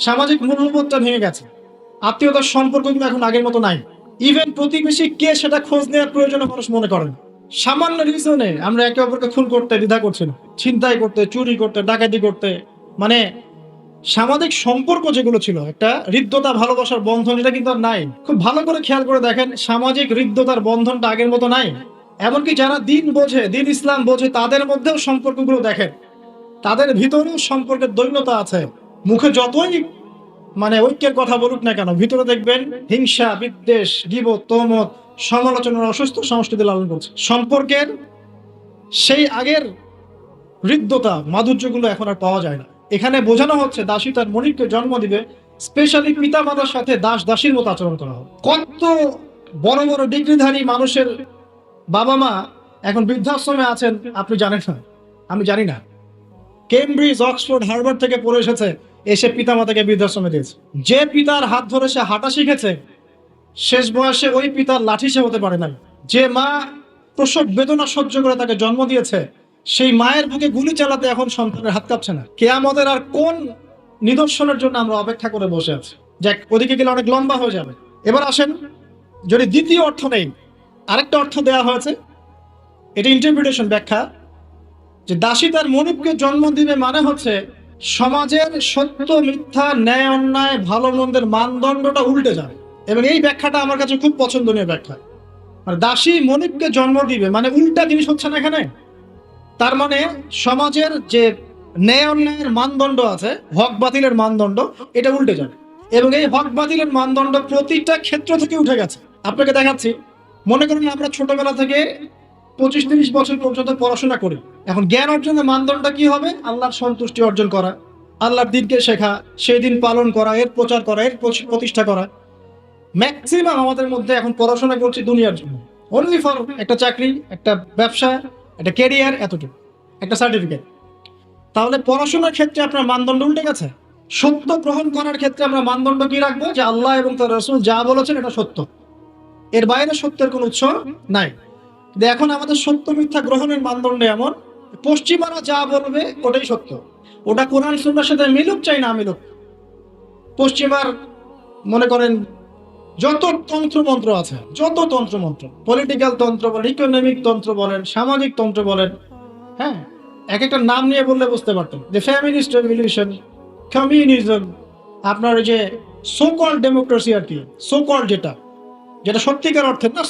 সামাজিক মূল্যবোধটা ভেঙে গেছে, আত্মীয়তার সম্পর্কগুলো এখন আগের মতো নাই। ইভেন প্রতিবেশী কে সেটা খোঁজ নেওয়ার প্রয়োজনে মানুষ মনে করেন। সামান্য রিজনে আমরা একে অপরকে খুন করতে দ্বিধা করছি না, ছিনতাই করতে, চুরি করতে, ডাকাতি করতে। মানে সামাজিক সম্পর্ক যেগুলো ছিল, একটা হৃদ্যতা ভালোবাসার বন্ধন, এটা কিন্তু আর নাই। খুব ভালো করে খেয়াল করে দেখেন, সামাজিক হৃদ্যতার বন্ধনটা আগের মতো নাই। এমনকি যারা দিন বোঝে, দিন ইসলাম বোঝে, তাদের মধ্যেও সম্পর্কগুলো দেখেন, তাদের ভিতরেও সম্পর্কের দৈন্যতা আছে। মুখে যতই ঐক্যের কথা বলুক না কেন, ভিতরে দেখবেন হিংসা, বিদ্বেষ, গীবত, তহমত, সমালোচনার অসুস্থ সংস্কৃতি লালন করছে। সম্পর্কের সেই আগের হৃদ্যতা, মাধুর্যগুলো এখন আর পাওয়া যায় না। এখানে বোঝানো হচ্ছে দাসী তার মনিবকে জন্ম দিবে, স্পেশালি পিতা মাতার সাথে দাস দাসীর মতো আচরণ করা হবে। কত বড় বড় ডিগ্রিধারী মানুষের বাবা মা এখন বৃদ্ধাশ্রমে আছেন আপনি জানেন না, আমি জানি না। কেমব্রিজ, অক্সফোর্ড, হার্ভার্ড থেকে পড়ে এসেছে, এসে পিতা মাতাকে বৃদ্ধাশ্রমে দিয়েছে। যে পিতার হাত ধরে সে হাঁটা শিখেছে, শেষ বয়সে ওই পিতার লাঠি সে হতে পারে নাই। যে মা প্রসব বেদনা সহ্য করে তাকে জন্ম দিয়েছে, সেই মায়ের বুকে গুলি চালাতে এখন সন্তানের হাত কাঁপছে না। কেয়ামতের আর কোন নিদর্শনের জন্য আমরা অপেক্ষা করে বসে আছি? যাক, ওদিকে গেলে অনেক লম্বা হয়ে যাবে। এবার আসেন, যদি দ্বিতীয় অর্থ নেই, আরেকটা অর্থ দেওয়া হয়েছে, এটা ইন্টারপ্রিটেশন, ব্যাখ্যা, যে দাসী তার মনিবকে জন্ম দিবে মানে হচ্ছে সমাজের সত্য মিথ্যা, ন্যায় অন্যায়, ভালো মন্দের মানদণ্ডটা উল্টে যাবে। এবং এই ব্যাখ্যাটা আমার কাছে খুব পছন্দনীয় ব্যাখ্যা। আর দাসী মনিবকে জন্ম দিবে মানে উল্টা জিনিস হচ্ছে না এখানে। তার মানে সমাজের যে ন্যায় অন্যায়ের মানদণ্ড আছে, হক বাতিলের মানদণ্ড, এটা উল্টে যাবে। এবং এই হক বাতিলের মানদণ্ড প্রতিটা ক্ষেত্র থেকে উঠে গেছে। আপনাকে দেখাচ্ছি, মনে করেন আমরা ছোটবেলা থেকে 25-30 বছর পর্যন্ত পড়াশোনা করি। এখন জ্ঞান অর্জনের মানদণ্ড কি হবে? আল্লাহর সন্তুষ্টি অর্জন করা, আল্লাহর দিনকে শেখা, সেই দিন পালন করা, এর প্রচার করা, এর প্রতিষ্ঠা করা। ম্যাক্সিমাম আমাদের মধ্যে এখন পড়াশোনা করছি দুনিয়ার জন্য, অনলি ফর একটা চাকরি, একটা ব্যবসা, একটা ক্যারিয়ার, এতটুকু, একটা সার্টিফিকেট। তাহলে পড়াশোনার ক্ষেত্রে আপনার মানদণ্ড উল্টে গেছে। সত্য গ্রহণ করার ক্ষেত্রে আমরা মানদণ্ড কি রাখবো? যে আল্লাহ এবং তার রাসূল যা বলেছেন এটা সত্য, এর বাইরে সত্যের কোনো উৎস নাই। এখন আমাদের সত্য মিথ্যা গ্রহণের মানদণ্ড এমন, পশ্চিমারা যা বলবে ওটাই সত্য, ওটা কোরআন সুন্নাহর সাথে মিলুক চাই না মিলুক। পশ্চিমার মনে করেন যত তন্ত্রমন্ত্র আছে, যত তন্ত্রমন্ত্র, পলিটিক্যাল তন্ত্র বলেন, ইকোনমিক তন্ত্র বলেন, সামাজিক তন্ত্র বলেন, হ্যাঁ, এক একটা নাম নিয়ে বললে বুঝতে পারতেন, যে ফ্যামিলিস্ট রেভলিউশন, কমিউনিজম, আপনার ওই যে সোকল্ড ডেমোক্রেসি আর কি, সোকল্ড যেটা, যেটা সত্যিকার অর্থে না,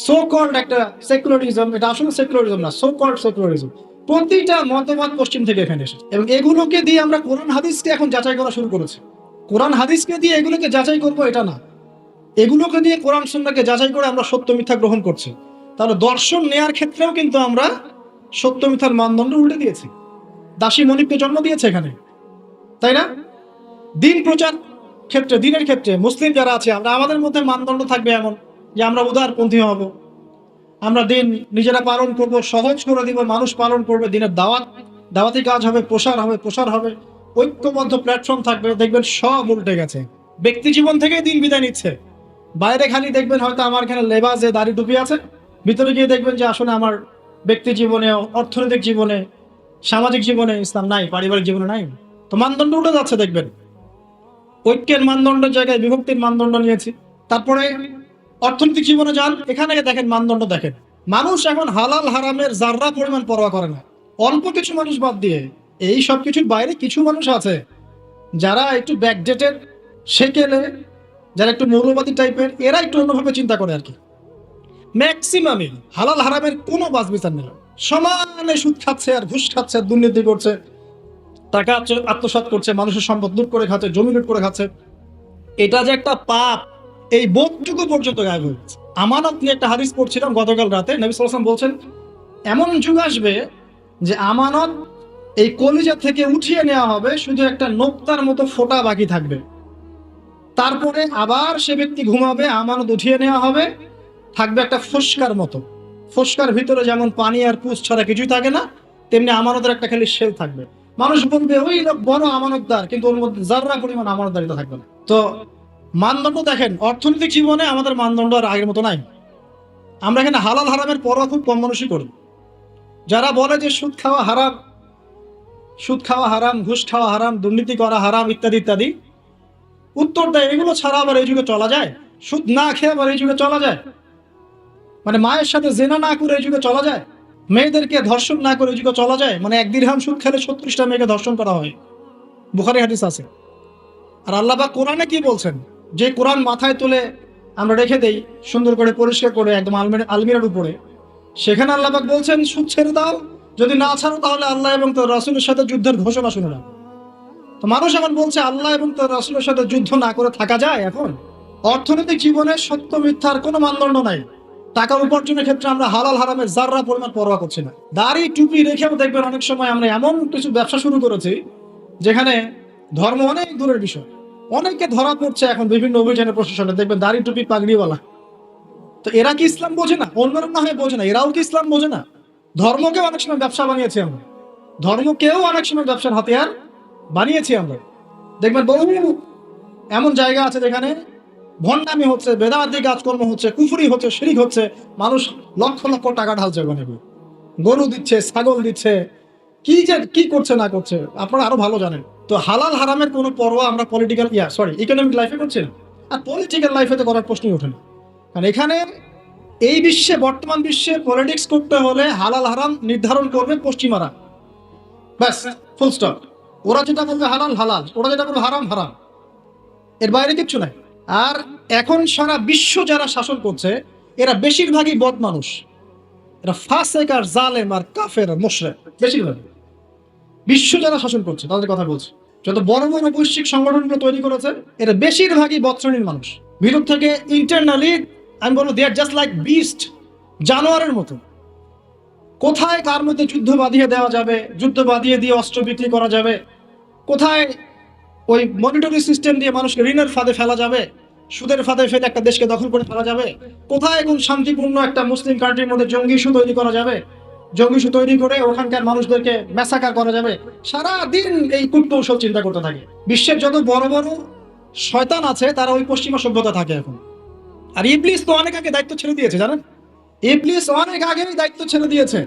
সোকল্ড একটা সেকুলারিজম, এটা আসলে সেকুলারিজম না, সোকল্ড সেকুলারিজম। প্রতিটা মতবাদ পশ্চিম থেকে এখানে এসেছে। এবং এগুলোকে দিয়ে আমরা কোরআন হাদিসকে এখন যাচাই করা শুরু করেছি। কোরআন হাদিসকে দিয়ে এগুলোকে যাচাই করবো এটা না, এগুলোকে দিয়ে কোরআন সুন্নাহকে যাচাই করে আমরা সত্য মিথ্যা গ্রহণ করছি। তাহলে দর্শন নেয়ার ক্ষেত্রেও কিন্তু আমরা সত্য মিথ্যার মানদণ্ড উল্টে দিয়েছি। দাসী মনিবকে জন্ম দিয়েছে এখানে, তাই না? দিন প্রচার ক্ষেত্রে, দিনের ক্ষেত্রে মুসলিম যারা আছে, আমরা আমাদের মধ্যে মানদণ্ড থাকবে এমন যে আমরা উদারপন্থী হব, আমরা দিন নিজেরা পালন করব, সহজ করে দিব, মানুষ পালন করবে, দিনের দাওয়াতি কাজ হবে, প্রসার হবে, ঐক্যবদ্ধ প্ল্যাটফর্ম থাকবে। দেখবেন সব উল্টে গেছে। ব্যক্তি জীবন থেকেই দিন বিদায় নিচ্ছে। বাইরে খালি দেখবেন হয়তো আমার এখানে লেবাসে দাড়ি টুপি আছে, ভিতরে গিয়ে দেখবেন যে আসলে আমার ব্যক্তি জীবনে, অর্থনৈতিক জীবনে, সামাজিক জীবনে ইসলাম নাই, পারিবারিক জীবনে নাই। তো মানদণ্ড উঠে যাচ্ছে। দেখবেন ঐক্যের মানদণ্ডের জায়গায় বিভক্তির মানদণ্ড নিয়েছি। তারপরে অর্থনৈতিক জীবনে যান, এখানে দেখেন মানদণ্ড দেখেন, মানুষ এখন হালাল হারামের যার্রা পরিমাণ পরোয়া করে না। অল্প কিছু মানুষ বাদ দিয়ে, এই সব কিছুর বাইরে কিছু মানুষ আছে যারা একটু ব্যাকডেটেড, সেকেলে, যারা একটু মৌলবাদী টাইপের, এরা একটু অন্যভাবে চিন্তা করে আর কি। ম্যাক্সিমামই হালাল হারামের কোনো বাছ বিচার নেই, সমানে সুদ খাচ্ছে আর ঘুষ খাচ্ছে, দুর্নীতি করছে, টাকা আত্মসাৎ করছে, মানুষের সম্পদ লুট করে খাচ্ছে, জমি লুট করে খাচ্ছে। এটা যে একটা পাপ, এই বোধটুকু পর্যন্ত গায়েব হয়ে গেছে। আমানত নিয়ে একটা হাদিস পড়ছিলাম গতকাল রাতে, নবী সাল্লাল্লাহু আলাইহি ওয়াসাল্লাম বলছেন এমন যুগ আসবে যে আমানত এই কলিজা থেকে উঠিয়ে নেওয়া হবে, শুধু একটা নোক্তার মতো ফোঁটা বাকি থাকবে। তারপরে আবার সে ব্যক্তি ঘুমাবে, আমানত উঠিয়ে নেওয়া হবে, থাকবে একটা ফোস্কার মতো। ফোস্কার ভিতরে যেমন পানি আর পুষ ছাড়া কিছুই থাকে না, তেমনি আমানতের একটা খালি শেল থাকবে। মানুষ বলবে ওই লোক বড় আমানতদার, কিন্তু ওর মধ্যে যাররা পরিমাণ আমানতদারিতা থাকবে না। তো মানদণ্ড দেখেন, অর্থনৈতিক জীবনে আমাদের মানদণ্ড আর আগের মতো নাই। আমরা এখানে হালাল হারামের পরোয়া খুব কম মানুষই করি। যারা বলে যে সুদ খাওয়া হারাম, সুদ খাওয়া হারাম, ঘুষ খাওয়া হারাম, দুর্নীতি করা হারাম, ইত্যাদি ইত্যাদি। উত্তর দেয় এগুলো ছাড়া আবার এই যুগে চলা যায়? সুদ না খেয়ে আবার এই যুগে চলা যায়? মানে মায়ের সাথে জেনা না করে এই যুগে চলা যায়? মেয়েদেরকে ধর্ষণ না করে এই যুগে চলা যায়? মানে 1 দিরহাম সুদ খেলে 36টা মেয়েকে ধর্ষণ করা হয়, বুখারী হাদিস আছে। আর আল্লাহ পাক কোরআনে কি বলছেন? যে কোরআন মাথায় তুলে আমরা রেখে দেই সুন্দর করে পরিষ্কার করে একদম আলমিরার উপরে, সেখানে আল্লাহ পাক বলছেন সুদ ছেড়ে দাও, যদি না ছাড়ো তাহলে আল্লাহ এবং তার রাসূলের সাথে যুদ্ধের ঘোষণা শুনে নাও। তো মানুষ এখন বলছে আল্লাহ এবং তার রাসূলের সাথে যুদ্ধ না করে থাকা যায়? এখন অর্থনৈতিক জীবনে সত্য মিথ্যার কোনো মানদণ্ড নাই। টাকা উপার্জনের ক্ষেত্রে আমরা হালাল হারামের যাররা পরিমাণ পরোয়া করছি না। দাড়ি টুপি রেখেও দেখবেন অনেক সময় আমরা এমন কিছু ব্যবসা শুরু করেছি যেখানে ধর্ম অনেক দূরের বিষয়। অনেকে ধরা পড়ছে এখন বিভিন্ন অভিযানের প্রশাসনে, দেখবেন দাড়ি টুপি পাগড়িওয়ালা। তো এরা কি ইসলাম বোঝে না? অন্যরা না হয় বোঝে না, এরাও কি ইসলাম বোঝে না? ধর্মকে অনেক সময় ব্যবসা বানিয়েছি আমরা, ধর্মকেও অনেক সময় ব্যবসার হাতিয়ার বানিয়েছি আমরা। দেখবেন বহু এমন জায়গা আছে যেখানে ভণ্ডামি হচ্ছে, বেদাতি কাজকর্ম হচ্ছে, কুফরি হচ্ছে, শিরক হচ্ছে, মানুষ লক্ষ লক্ষ টাকা ঢালছে ওখানে, গরু দিচ্ছে, ছাগল দিচ্ছে, কি যে কি করছে না করছে আপনারা আরো ভালো জানেন। তো হালাল হারামের কোনো পরোয়া আমরা ইকোনমিক লাইফে করছি না, আর পলিটিক্যাল লাইফে তো করার প্রশ্নই ওঠে না। কারণ এখানে এই বিশ্বে, বর্তমান বিশ্বে পলিটিক্স করতে হলে হালাল হারাম নির্ধারণ করবে পশ্চিমারা, ব্যাস, ফুল স্টপ। ওরা যেটা বলবে হালাল হালাল, ওরা যেটা বলবে হারাম হারাম, এর বাইরে কিচ্ছু নাই। আর এখন সারা বিশ্ব যারা শাসন করছে এরা বেশিরভাগই বদ মানুষ, এরা ফাসেক আর জালেম আর কাফের আর মুশরিক। বেশিরভাগ বিশ্ব যারা শাসন করছে তাদের কথা বলছে, যত বড় বড় বৈশ্বিক সংগঠনগুলো তৈরি করেছে এরা বেশিরভাগই বদ শ্রেণীর মানুষ। ভিতর থেকে ইন্টারনালি আমি বলবো দে আর জাস্ট লাইক বিস্ট, জানোয়ারের মতো। কোথায় কার মধ্যে যুদ্ধ বাঁধিয়ে দেওয়া যাবে, যুদ্ধ বাঁধিয়ে দিয়ে অস্ত্র বিক্রি করা যাবে, কোথায় ওই মনিটরি সিস্টেম দিয়ে মানুষকে ঋণের ফাঁদে ফেলা যাবে, সুদের ফাঁদে ফেলে একটা দেশকে দখল করে ফেলা যাবে, কোথায় এখন শান্তিপূর্ণ একটা মুসলিম কান্ট্রির মধ্যে জঙ্গি ইস্যু তৈরি করা যাবে, জঙ্গি ইস্যু তৈরি করে ওখানকার মানুষদেরকে ম্যাসাকার করা যাবে, সারা দিন এই কূটকৌশল চিন্তা করতে থাকে। বিশ্বের যত বড় বড় শয়তান আছে তারা ওই পশ্চিমা সভ্যতা থাকে এখন। আর ইবলিস তো অনেক আগে দায়িত্ব ছেড়ে দিয়েছে, জানেন? ইবলিস অনেক আগেই দায়িত্ব ছেড়ে দিয়েছে।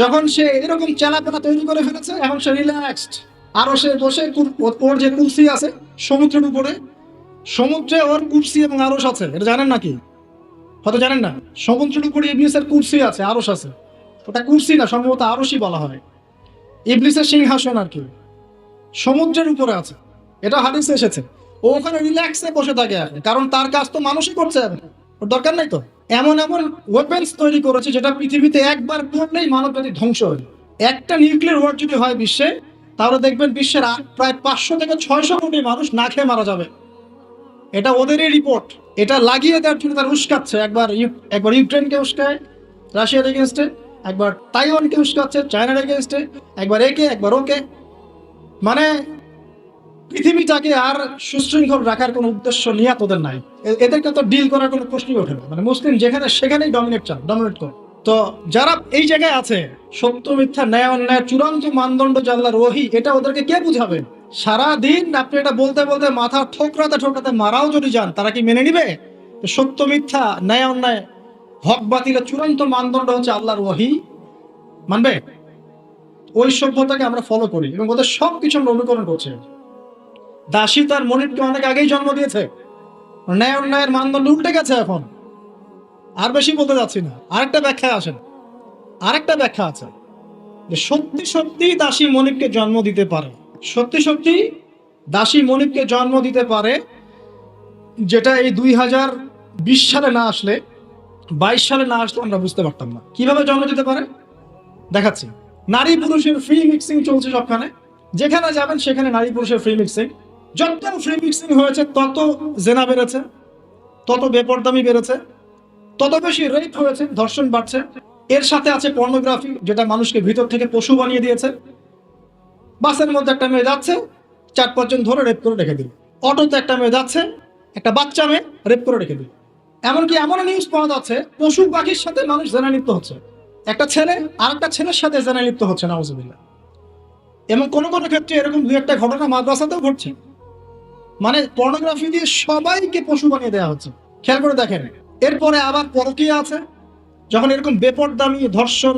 যখন সে এরকম চেলাপেলা তৈরি করে ফেলেছে এখন সে রিল্যাক্সড। আরো সে বসে ওর যে কুরসি আছে সমুদ্রের উপরে, সমুদ্রে ওর কুরসি এবং আরশ আছে, এটা জানেন নাকি? হয়তো জানেন না। সমুদ্রের উপরে ইবলিসের কুরসি আছে, আরশ আছে। ওটা কুরসি না, সম্ভবত আরশই বলা হয়। ইবলিসের সিংহাসন আর কি সমুদ্রের উপরে আছে, এটা হাদিসে এসেছে। ও ওখানে রিল্যাক্সে বসে থাকে, কারণ তার কাজ তো মানুষই করছে, ওর দরকার নাই তো। এমন এমন ওয়েপেন্স তৈরি করেছে যেটা পৃথিবীতে একবার করলেই মানব জাতি ধ্বংস হয়। একটা নিউক্লিয়ার ওয়ার যদি হয় বিশ্বে, তাহলে দেখবেন বিশ্বের প্রায় 500 থেকে 600 কোটি মানুষ না খেয়ে মারা যাবে। এটা ওদেরই রিপোর্ট। এটা লাগিয়ে দেওয়ার জন্য তারা উস্কাচ্ছে, একবার ইউক্রেনকে উস্কায় রাশিয়ার এগেনস্টে, একবার তাইওয়ানকে উস্কাচ্ছে চায়নার এগেনস্টে, একবার একে একবার ওকে। মানে পৃথিবীটাকে আর সুশৃঙ্খল রাখার কোনো উদ্দেশ্য নিয়ে ওদের নাই। এদেরকে তো ডিল করার কোনো প্রশ্নই ওঠে না। মানে মুসলিম যেখানে সেখানেই ডমিনেট করে। তো যারা এই জায়গায় আছে, সত্য মিথ্যা ন্যায় অন্যায় চূড়ান্ত মানদণ্ড জানলার ওহি, এটা ওদেরকে কে বুঝাবে? সারাদিন আপনি এটা বলতে বলতে মাথা ঠোকরাতে ঠোকরাতে মারাও যদি যান, তারা কি মেনে নিবে? সত্য মিথ্যা ন্যায় অন্যায় হক বাতিলের চূড়ান্ত মানদণ্ড হচ্ছে আল্লাহর ওহি, মানবে? ওই সভ্যতাকে আমরা ফলো করি এবং ওদের সবকিছু আমরা অনুকরণ করছি। দাসী তার মনিবকে অনেক আগেই জন্ম দিয়েছে। ন্যায় অন্যায়ের মানদণ্ড উল্টে গেছে এখন। আর বেশি বলতে যাচ্ছি না, আরেকটা ব্যাখ্যা আছে যে সত্যি সত্যি দাসী মনিবকে জন্ম দিতে পারে, সত্যি সত্যি দাসী মনিবকে জন্ম দিতে পারে, যেটা এই 2020 সালে না আসলে, 22 সালে না আসলে আমরা বুঝতে পারতাম না। কিভাবে জন্ম দিতে পারে দেখাচ্ছি। নারী পুরুষের ফ্রি মিক্সিং চলছে সবখানে, যেখানে যাবেন সেখানে নারী পুরুষের ফ্রি মিক্সিং। যত ফ্রি মিক্সিং হয়েছে তত জেনা বেড়েছে, তত বেপরদামি বেড়েছে, তত বেশি রেপ হয়েছে, ধর্ষণ বাড়ছে। এর সাথে আছে পর্নোগ্রাফি, যেটা মানুষকে ভিতর থেকে পশু বানিয়ে দিয়েছে। বাসের মধ্যে একটা মেয়ে যাচ্ছে, 4-5 জন ধরে রেপ করে রেখে দিল। অটোতে একটা মেয়ে যাচ্ছে, একটা বাচ্চা মেয়ে রেপ করে রেখে দিল। এমনকি এমন নিউজ পাওয়া যাচ্ছে পশু পাখির সাথে মানুষ জেনা লিপ্ত হচ্ছে, একটা ছেলে আর একটা ছেলের সাথে জেনা লিপ্ত হচ্ছে, নাউজুবিল্লাহ। এবং কোনো কোনো ক্ষেত্রে এরকম 2-1টা ঘটনা মাদ্রাসাতেও ঘটছে। মানে পর্নোগ্রাফি দিয়ে সবাইকে পশু বানিয়ে দেওয়া হচ্ছে, খেয়াল করে দেখেন। এরপরে আবার পরকীয়া আছে। যখন এরকম বেপরদামি, ধর্ষণ,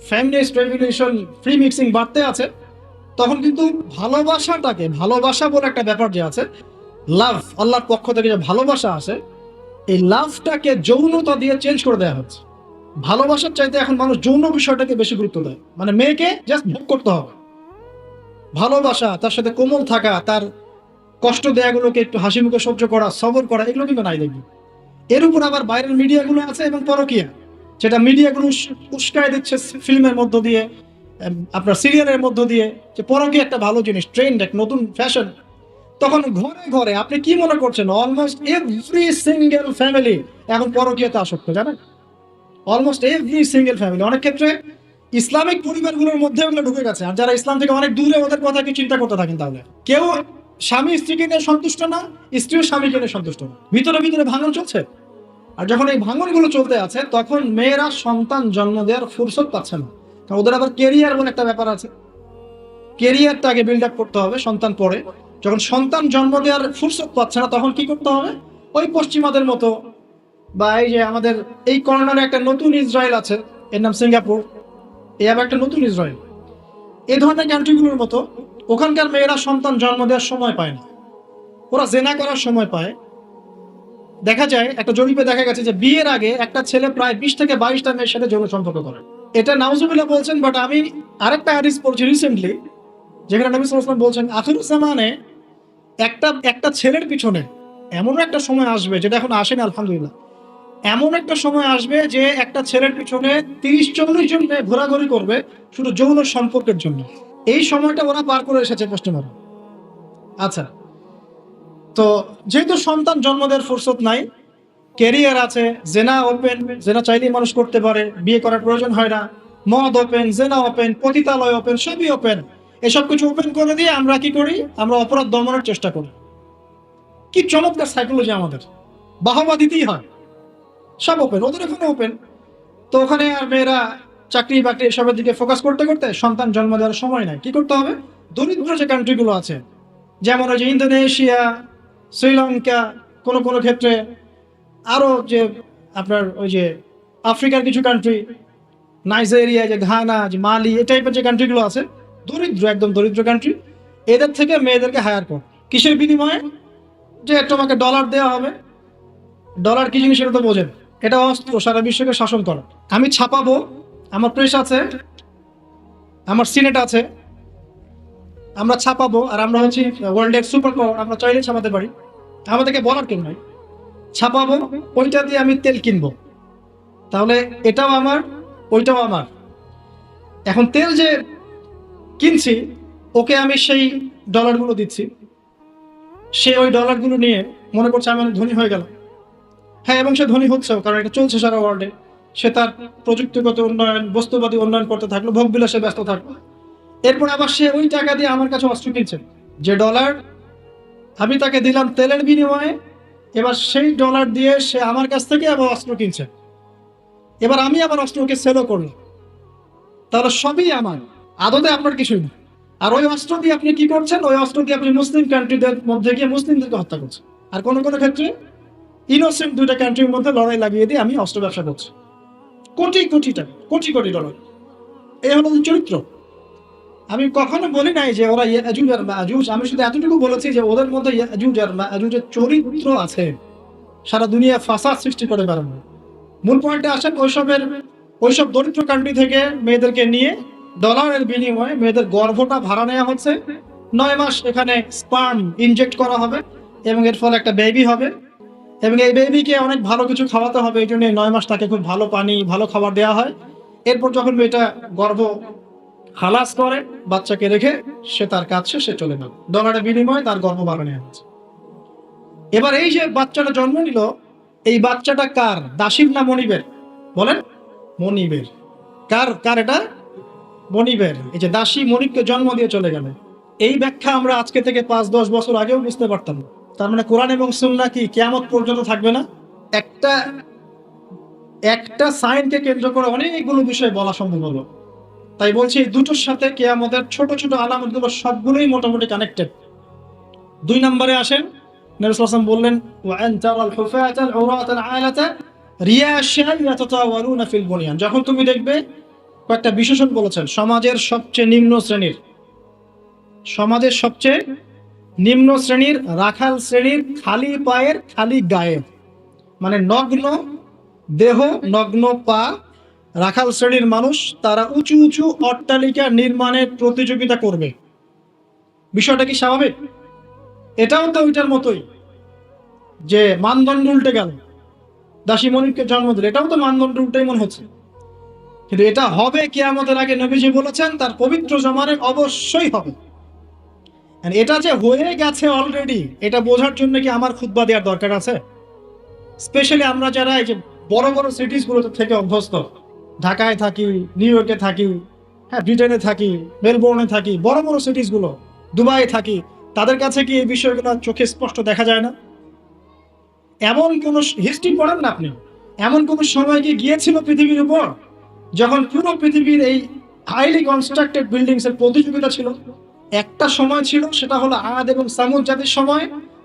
ফ্যামিলিস্ট রেভলিউশন, ফ্রি মিক্সিং বাড়তে আছে, তখন কিন্তু ভালোবাসা বলে একটা ব্যাপার যে আছে, লাভ, আল্লাহর পক্ষ থেকে যে ভালোবাসা আছে, এই লাভটাকে যৌনতা দিয়ে চেঞ্জ করে দেওয়া হচ্ছে। ভালোবাসার চাইতে এখন মানুষ যৌন বিষয়টাকে বেশি গুরুত্ব দেয়। মানে মেয়েকে জাস্ট ভোগ করতে হবে, ভালোবাসা, তার সাথে কোমল থাকা, তার কষ্ট দেয়াগুলোকে একটু হাসি মুখে সহ্য করা, সবর করা, এগুলো কিন্তু নাই দেখবি। এর উপর আবার বাইরের মিডিয়াগুলো আছে এবং পরকীয়া, যেটা মিডিয়াগুলো উস্কায় দিচ্ছে ফিল্মের মধ্য দিয়ে, আপনার সিরিয়ালের মধ্য দিয়ে, যে পরকীয়া একটা ভালো জিনিস, ট্রেন্ড, এক নতুন ফ্যাশন। তখন ঘরে ঘরে আপনি কি মনে করছেন, অলমোস্ট এভরি সিঙ্গেল ফ্যামিলি এখন পরকীয়াতে আসক্ত, জানেন? Almost every single family. অনেক ক্ষেত্রে ইসলামিক পরিবারগুলোর মধ্যে ওগুলো ঢুকে গেছে। আর যারা ইসলাম থেকে অনেক দূরে, ওদের কথা কি চিন্তা করতে থাকেন তাহলে? কেউ স্বামী স্ত্রীকে নিয়ে সন্তুষ্ট না, স্ত্রীও স্বামীকে নিয়ে সন্তুষ্ট না, ভিতরে ভিতরে ভাঙন চলছে। আর যখন এই ভাঙনগুলো চলতে আছে, তখন মেয়েরা সন্তান জন্ম দেওয়ার ফুরসত পাচ্ছে না। কারণ ওদের আবার কেরিয়ার বলে একটা ব্যাপার আছে, কেরিয়ারটা আগে বিল্ড আপ করতে হবে সন্তান পরে। যখন সন্তান জন্ম দেওয়ার ফুরসত পাচ্ছে না, তখন কি করতে হবে? ওই পশ্চিমাদের মতো, বা এই যে আমাদের এই কর্নারে একটা নতুন ইসরায়েল আছে, এর নাম সিঙ্গাপুর, এই আবার একটা নতুন ইসরায়েল, এই ধরনের কান্ট্রিগুলোর মতো, ওখানকার মেয়েরা সন্তান জন্ম দেওয়ার সময় পায় না, ওরা জেনা করার সময় পায়। দেখা যায়, একটা জরিপে দেখা গেছে যে বিয়ের আগে একটা ছেলে প্রায় 20 থেকে 22টা মেয়ের সাথে যৌন সম্পর্ক করে। এটা নাউজুবিল্লাহ বলছেন, বাট আমি আরেকটা হাদিস পড়ছি রিসেন্টলি, যেখানে নবী সাল্লাল্লাহু আলাইহি ওয়াসাল্লাম বলছেন আখিরুজ জামানে একটা ছেলের পিছনে এমন একটা সময় আসবে, যেটা এখন আসেনি আলহামদুলিল্লাহ, এমন একটা সময় আসবে যে একটা ছেলের পিছনে 30-40 জন মেয়ে ঘোরাঘুরি করবে শুধু যৌন সম্পর্কের জন্য। এই সময়টা ওরা পার করে এসেছে পশ্চিমারা। আচ্ছা, তো যেহেতু সন্তান জন্ম দেওয়ার ফুরসত নাই, ক্যারিয়ার আছে, জেনা ওপেন, জেনা চাইলেই মানুষ করতে পারে, বিয়ে করার প্রয়োজন হয় না, মদ ওপেন, জেনা ওপেন, পতিতালয় ওপেন, সবই ওপেন। এসব কিছু ওপেন করে দিয়ে আমরা কি করি? আমরা অপরাধ দমনের চেষ্টা করি। কি চমৎকার সাইকোলজি আমাদের, বাহবা দিতেই হয়। সব ওপেন, ওদের এখানে ওপেন। তো ওখানে আর মেয়েরা চাকরি বাকরি এসবের দিকে ফোকাস করতে করতে সন্তান জন্ম দেওয়ার সময় নাই। কি করতে হবে? দরিদ্র যে কান্ট্রিগুলো আছে, যেমন ওই যে ইন্দোনেশিয়া, শ্রীলঙ্কা, কোনো কোনো ক্ষেত্রে আরো যে আপনার ওই যে আফ্রিকার কিছু কান্ট্রি, নাইজেরিয়া, যে ঘানা, যে মালি, এই টাইপের যে কান্ট্রিগুলো আছে, দরিদ্র, একদম দরিদ্র কান্ট্রি, এদের থেকে মেয়েদেরকে হায়ার কর। কিসের বিনিময়ে? যে তোমাকে ডলার দেওয়া হবে। ডলার কি জিনিস সেটা তো বোঝেন, এটা অস্ত্র সারা বিশ্বকে শাসন করা। আমি ছাপাবো, আমার প্রেস আছে, আমার সিনেট আছে, আমরা ছাপাবো, আর আমরা হচ্ছে ওয়ার্ল্ডের সুপার পাওয়ার, আমরা চাইলে ছাপাতে পারি, আমাদেরকে বলার কেউ নাই। ছাপাবো, ওইটা দিয়ে আমি তেল কিনবো, তাহলে এটাও আমার, ওইটাও আমার। এখন তেল যে কিনছি, ওকে আমি সেই ডলারগুলো দিচ্ছি, সে ওই ডলারগুলো নিয়ে মনে করছে আমি অনেক ধনী হয়ে গেল। হ্যাঁ, এবং সে ধনী হচ্ছেও, কারণ এটা চলছে সারা ওয়ার্ল্ডে। সে তার প্রযুক্তিগত উন্নয়ন, বস্তুবাদী উন্নয়ন করতে থাকলো, ভোগ বিলাসে ব্যস্ত থাকলো। এরপর আবার সে ওই টাকা দিয়ে আমার কাছে অস্ত্র কিনছে, যে ডলার আমি তাকে দিলাম তেলের বিনিময়ে, এবার সেই ডলার দিয়ে সে আমার কাছ থেকে আবার অস্ত্র কিনছে, এবার আমি আবার অস্ত্রকে সেলও করলাম, তাহলে সবই আমার, আদতে আপনার কিছুই না। আর ওই অস্ত্র দিয়ে আপনি কি করছেন? ওই অস্ত্র দিয়ে আপনি মুসলিম কান্ট্রিদের মধ্যে গিয়ে মুসলিমদেরকে হত্যা করছেন। আর কোনো কোনো ক্ষেত্রে ইনোসেন্ট দুইটা কান্ট্রির মধ্যে লড়াই লাগিয়ে দিয়ে আমি অস্ত্র ব্যবসা করছি, কোটি কোটি টাকা, কোটি কোটি ডলার। এই হলো চরিত্র। আমি কখনো বলি নাই যে ওরা ইয়াজুজ আর মাজুজ, আমি শুধু এতটুকু বলেছি যে ওদের মধ্যে ইয়াজুজ আর মাজুজের চরিত্র আছে, সারা দুনিয়া ফাসাদ সৃষ্টি করে বেড়ানো। মূল পয়েন্টে আসেন, ওইসব দরিদ্র কান্ট্রি থেকে মেয়েদেরকে নিয়ে ডলারের বিনিময়ে মেয়েদের গর্ভটা ভাড়া নেওয়া হচ্ছে। 9 মাস এখানে স্পার্ম ইনজেক্ট করা হবে এবং এর ফলে একটা বেবি হবে, এবং এই বেবিকে অনেক ভালো কিছু খাওয়াতে হবে। এই জন্য 9 মাস তাকে খুব ভালো পানি, ভালো খাবার দেওয়া হয়। এরপর যখন মেয়েটা গর্ভ খালাস করে, বাচ্চাকে রেখে সে তার কাজ শেষে চলে গেল, ডলারের বিনিময়ে তার গর্ভ ভাড়া নেওয়া হচ্ছে। এবার এই যে বাচ্চাটা জন্ম নিল, এই বাচ্চাটা কার? দাসীর না মনিবের? বলেন। মনিবের। কার এটা? মনিবের। এই যে দাসী মনিবকে জন্ম দিয়ে চলে গেল, এই ব্যাখ্যা আমরা আজকে থেকে 5-10 বছর আগেও বুঝতে পারতাম না। তার মানে কোরআন এবং সুন্নাহ কি কিয়ামত পর্যন্ত থাকবে না? একটা সাইনকে কেন্দ্র করে অনেকগুলো বিষয় বলা সম্ভব হলো। তাই বলছি, এই দুটোর সাথে কিয়ামতের ছোট ছোট আলামতগুলো সবগুলোই মোটামুটি কানেক্টেড। 2 নম্বরে আসেন, নবী সাল্লাল্লাহু আলাইহি ওয়াসাল্লাম বললেন, ওয়া আন তারাল হুফাতাল উরাতাল আলাতা রিয়াশান ইয়াতাতাওয়ালুনা ফিল বুনিয়ান। যখন তুমি দেখবে, কয়েকটা বিশেষণ বলেছেন, সমাজের সবচেয়ে নিম্ন শ্রেণীর সমাজের সবচেয়ে নিম্ন শ্রেণীর রাখাল শ্রেণীর খালি পায়ের খালি গায়ের, মানে নগ্ন দেহ নগ্ন পা রাখাল শ্রেণীর মানুষ, তারা উঁচু উঁচু অট্টালিকা নির্মাণের প্রতিযোগিতা করবে। বিষয়টা কি স্বাভাবিক? এটাও তো ওইটার মতোই, যে মানদণ্ড উল্টে গেল, দাসী মনিককে জন্ম দিল, এটাও তো মানদণ্ড উল্টেই মনে হচ্ছে। কিন্তু এটা হবে কিয়ামতের আগে, নবীজি বলেছেন তার পবিত্র জমানে অবশ্যই হবে। আর এটা যে হয়ে গেছে অলরেডি, এটা বোঝার জন্য কি আমার খুতবা দেওয়ার দরকার আছে? স্পেশালি আমরা যারা এই যে বড় বড় সিটিজ গুলোতে থেকে অভ্যস্ত, ঢাকায় থাকি, নিউ ইয়র্কে থাকি, হ্যাঁ ব্রিটেনে থাকি, মেলবোর্নে থাকি, বড় বড় সিটিজ গুলো, দুবাইয়ে থাকি, তাদের কাছে কি এই বিষয়গুলো চোখে স্পষ্ট দেখা যায় না? এমন কোন হিস্ট্রি পড়েন না আপনি, এমন কোন সময় কি গিয়েছিল পৃথিবীর উপর যখন পুরো পৃথিবীর এই হাইলি কনস্ট্রাক্টেড বিল্ডিংস এর প্রতিযোগিতা ছিল? একটা সময় ছিল, সেটা হলো আদ এবং সামুদ জাতির সময়,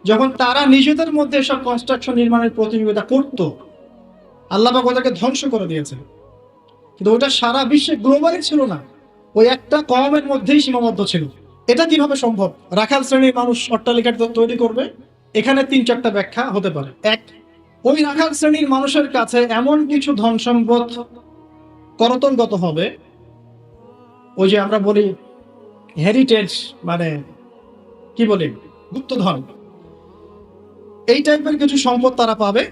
যখন তারা নিজেদের মধ্যে সব কনস্ট্রাকশন নির্মাণের প্রতিযোগিতা করত। আল্লাহ পাক ওদেরকে ধ্বংস করে দিয়েছে, কিন্তু ওটা সারা বিশ্বে গ্লোবালি ছিল না, ওই একটা কওমের মধ্যেই সীমাবদ্ধ ছিল। এটা কিভাবে সম্ভব? রাখাল শ্রেণীর মানুষ অট্টালিকা তৈরি করবে। এখানে 3-4টা ব্যাখ্যা হতে পারে। এক, ওই রাখাল শ্রেণীর মানুষের কাছে এমন কিছু ধন সম্পদ করতলগত হবে, ওই যে আমরা বলি হেরিটেজ, মানে কি বলি, গুপ্তধন, এই টাইপের কিছু সম্পদ তারা পাবে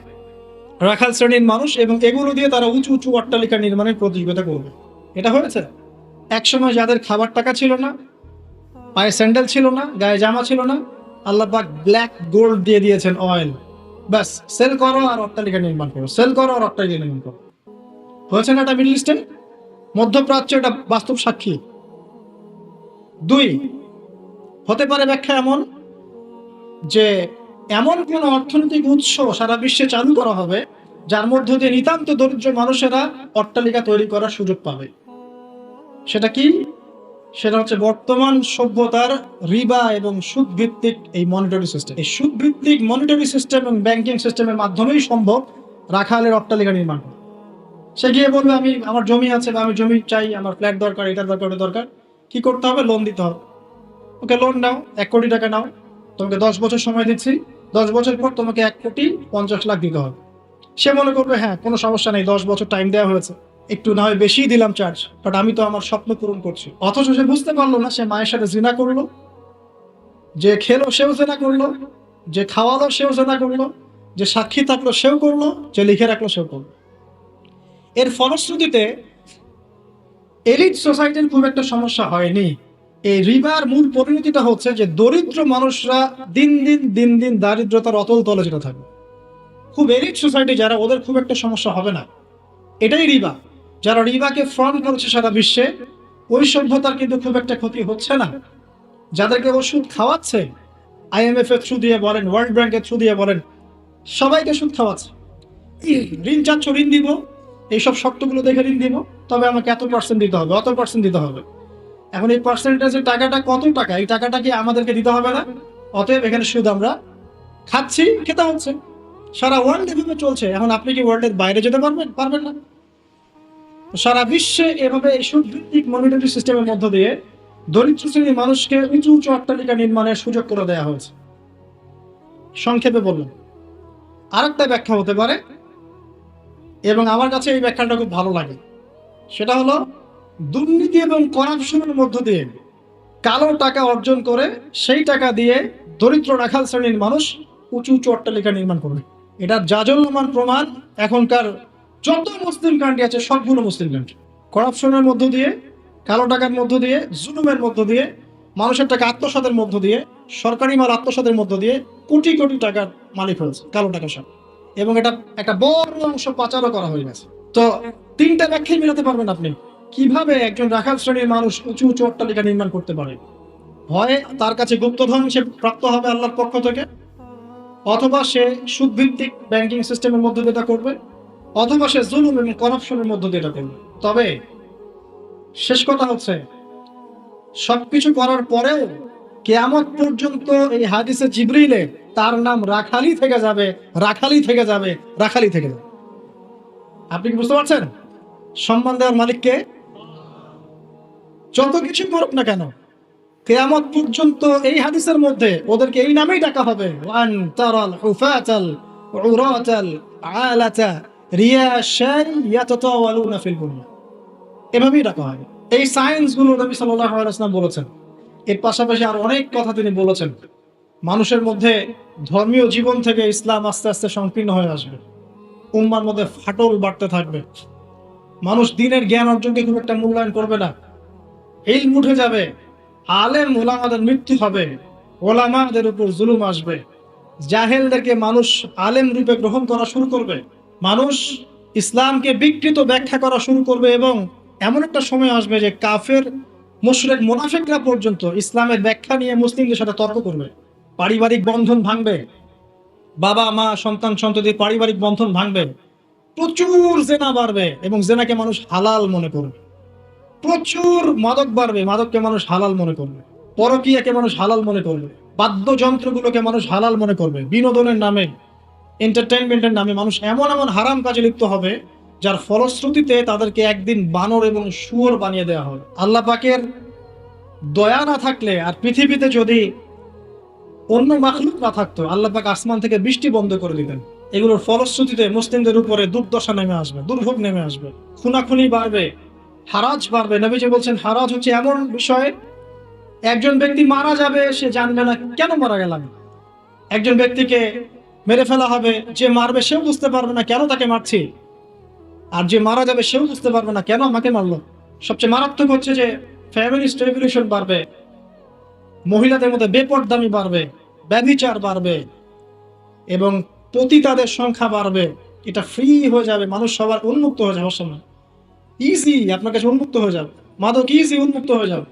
রাখাল শ্রেণীর মানুষ, এবং এগুলো দিয়ে তারা উঁচু উঁচু অট্টালিকা নির্মাণের প্রতিযোগিতা করবে। এটা হয়েছে একসময় যাদের খাবার টাকা ছিল না, পায়ে স্যান্ডেল ছিল না, গায়ে জামা ছিল না, আল্লাহ পাক ব্ল্যাক গোল্ড দিয়ে দিয়েছেন, অয়েল, ব্যাস সেল করো আর অট্টালিকা নির্মাণ করো, সেল করো আর অট্টালিকা নির্মাণ করো। হয়েছে না এটা মিডল ইস্টে, মধ্যপ্রাচ্য, এটা বাস্তব সাক্ষী। 2, হতে পারে ব্যাখ্যা এমন যে এমন কোন অর্থনৈতিক উৎস সারা বিশ্বে চালু করা হবে যার মধ্য দিয়ে নিতান্ত দরিদ্র মানুষেরা অট্টালিকা তৈরি করার সুযোগ পাবে। সেটা কি? সেটা হচ্ছে বর্তমান সভ্যতার রিবা এবং সুদ ভিত্তিক এই মনিটরি সিস্টেম। এই সুদ ভিত্তিক মনিটরি সিস্টেম এবং ব্যাংকিং সিস্টেমের মাধ্যমেই সম্ভব রাখালের অট্টালিকা নির্মাণ করা। সে গিয়ে বলবে আমি, আমার জমি আছে বা আমি জমি চাই, আমার ফ্ল্যাট দরকার, এটা দরকার, ওটা দরকার। কি করতে হবে? লোন দিতে হবে। ওকে লোন নাও, 1 কোটি টাকা নাও, তোমাকে 10 বছর সময় দিচ্ছি, 10 বছর পর তোমাকে 1,50,00,000 দিতে হবে। সে মনে করবে হ্যাঁ কোনো সমস্যা নেই, 10 বছর টাইম দেওয়া হয়েছে, একটু না হয় বেশি দিলাম চার্জ, বাট আমি তো আমার স্বপ্ন পূরণ করছি। অথচ সে বুঝতে পারলো না, সে মায়ের সাথে জিনা করলো, যে খেলো সেও জিনা করলো, যে খাওয়ালো সেও জিনা করলো, যে সাক্ষী থাকলো সেও করলো, যে লিখে রাখলো সেও করলো। এর ফলশ্রুতিতে এলিট সোসাইটির খুব একটা সমস্যা হয়নি। এই রিবার মূল পরিণতিটা হচ্ছে যে দরিদ্র মানুষরা দিন দিন দারিদ্রতার অতল তলে যেতে থাকবে। খুব এলিট সোসাইটি যারা, ওদের খুব একটা সমস্যা হবে না। এটাই রিবা। যারা রিবাকে ফ্রন্ট করছে সারা বিশ্বে, ওই সভ্যতার কিন্তু খুব একটা ক্ষতি হচ্ছে না। যাদেরকে ওষুধ খাওয়াচ্ছে, IMF এর থ্রু দিয়ে বলেন, ওয়ার্ল্ড ব্যাংকের থ্রু দিয়ে বলেন, সবাইকে সুদ খাওয়াচ্ছে। ঋণ চাচ্ছ, ঋণ দিব, এইসব শর্তগুলো দেখে ঋণ দিব, তবে আমাকে এত % দিতে হবে, অত % দিতে হবে। এখন এই পার্সেন্টেজের টাকাটা কত টাকা, এই টাকাটা কি আমাদেরকে দিতে হবে না? অতএব এখানে সুদ আমরা খাচ্ছি, খেতে হচ্ছে। সারা ওয়ার্ল্ড এভাবে চলছে। এখন আপনি কি ওয়ার্ল্ডের বাইরে যেতে পারবেন? পারবেন না। সারা বিশ্বে এভাবে এই সুদ ভিত্তিক মনিটরি সিস্টেমের মধ্য দিয়ে দরিদ্র শ্রেণীর মানুষকে উঁচু উঁচু অট্টালিকা নির্মাণের সুযোগ করে দেওয়া হয়েছে। সংক্ষেপে বললাম। আরেকটা ব্যাখ্যা হতে পারে, এবং আমার কাছে এই ব্যাখ্যাটা খুব ভালো লাগে, সেটা হলো দুর্নীতি এবং করাপশনের মধ্য দিয়ে কালো টাকা অর্জন করে সেই টাকা দিয়ে দরিদ্র রাখাল শ্রেণীর মানুষ উঁচু উঁচু অট্টালিকা নির্মাণ করবে। এটার জাজল্যমান প্রমাণ এখনকার যত মুসলিম কান্ট্রি আছে সবগুলো মুসলিম কান্ট্রি করাপশনের মধ্য দিয়ে, কালো টাকার মধ্য দিয়ে, জুলুমের মধ্য দিয়ে, মানুষের টাকা আত্মসাতের মধ্য দিয়ে, সরকারি মাল আত্মসাতের মধ্য দিয়ে কোটি কোটি টাকার মালিক হয়েছে কালো টাকা সব, এবং এটা একটা বড় অংশ পাচারও করা হয়ে গেছে। তো 3টা ব্যাখ্যাই মেলাতে পারবেন আপনি কিভাবে একজন রাখাল শ্রেণীর মানুষ উঁচু উঁচু অট্টালিকা নির্মাণ করতে পারে। হয় তার কাছে গুপ্তধন সে প্রাপ্ত হবে আল্লাহর পক্ষ থেকে, অথবা সে সুদভিত্তিক ব্যাংকিং সিস্টেমের মধ্যে দিয়ে এটা করবে, অথবা সে জুলুম এবং করাপশনের মধ্য দিয়ে এটা করবে। তবে শেষ কথা হচ্ছে, সবকিছু করার পরেও কিয়ামত পর্যন্ত এই হাদিসে জিবরিলে তার নাম রাখালি থেকে যাবে, রাখালি থেকে যাবে, রাখালি থেকে যাবে। আপনি কি বুঝতে পারছেন? সম্মান দেওয়ার মালিককে। যত কিছু করুক না কেন, কিয়ামত পর্যন্ত এই হাদিসের মধ্যে ওদেরকে এই নামেই ডাকা হবে, ওয়ান তারাল হুফাতাল উরাতাল আলাতা রিয়াশাই ইয়াতাতাওয়ালুনা ফিল বুনিয়ান, এভাবেই ডাকা হয়। এই সায়েন্স গুলো নবী সাল্লাল্লাহু আলাইহি ওয়াসাল্লাম বলেছেন। এর পাশাপাশি আর অনেক কথা তিনি বলেছেন। মানুষের মধ্যে ধর্মীয় জীবন থেকে ইসলাম আস্তে আস্তে সংকীর্ণ হয়ে আসবে, উম্মার মধ্যে ফাটল বাড়তে থাকবে, মানুষ দিনের জ্ঞান অর্জনকে খুব একটা মূল্যায়ন করবে না, ইলম উঠে যাবে, আলেম ওলামাদের মৃত্যু হবে, ওলামাদের উপর জুলুম আসবে, জাহেলদেরকে মানুষ আলেম রূপে গ্রহণ করা শুরু করবে, মানুষ ইসলামকে বিকৃত ব্যাখ্যা করা শুরু করবে, এবং এমন একটা সময় আসবে যে কাফের মুশরিক মুনাফিকরা পর্যন্ত ইসলামের ব্যাখ্যা নিয়ে মুসলিমদের সাথে তর্ক করবে। পারিবারিক বন্ধন ভাঙবে, বাবা মা সন্তান সন্ততির পারিবারিক বন্ধন ভাঙবে, প্রচুর জেনা বাড়বে এবং জেনাকে মানুষ হালাল মনে করবে, প্রচুর মাদক বাড়বে, মাদককে মানুষ হালাল মনে করবে, পরকীয়াকে মানুষ হালাল মনে করবে, বাদ্যযন্ত্রগুলোকে মানুষ হালাল মনে করবে, বিনোদনের নামে এন্টারটেইনমেন্টের নামে মানুষ এমন এমন হারাম কাজে লিপ্ত হবে যার ফলশ্রুতিতে তাদেরকে একদিন বানর এবং শুয়োর বানিয়ে দেওয়া হবে। আল্লাহ পাকের দয়া না থাকলে আর পৃথিবীতে যদি অন্য মাখলুক না থাকতো, আল্লাহ পাক আসমান থেকে বৃষ্টি বন্ধ করে দিতেন। এগুলোর ফলশ্রুতিতে মুসলিমদের উপরে দুর্দশা নেমে আসবে, দুর্ভোগ নেমে আসবে, খুনাখুনি বাড়বে, হারাজ বাড়বে। নবীজি বলছেন হারাজ হচ্ছে এমন বিষয়, একজন ব্যক্তি মারা যাবে, সে জানবে না কেন মারা গেলাম। একজন ব্যক্তিকে মেরে ফেলা হবে, যে মারবে সেও বুঝতে পারবে না কেন তাকে মারছি, আর যে মারা যাবে সেও বুঝতে পারবে না কেন আমাকে মারলো। সবচেয়ে মারাত্মক হচ্ছে যে ফ্যামিলিস্ট রেভলিউশন বাড়বে, মহিলাদের মধ্যে বেপরদামি বাড়বে, ব্যভিচার বাড়বে এবং পতিতাদের সংখ্যা বাড়বে। এটা ফ্রি হয়ে যাবে, মানুষ সবার উন্মুক্ত হয়ে যাবে, সময় ইজি আপনার কাছে উন্মুক্ত হয়ে যাবে, মাদক ইজি উন্মুক্ত হয়ে যাবে,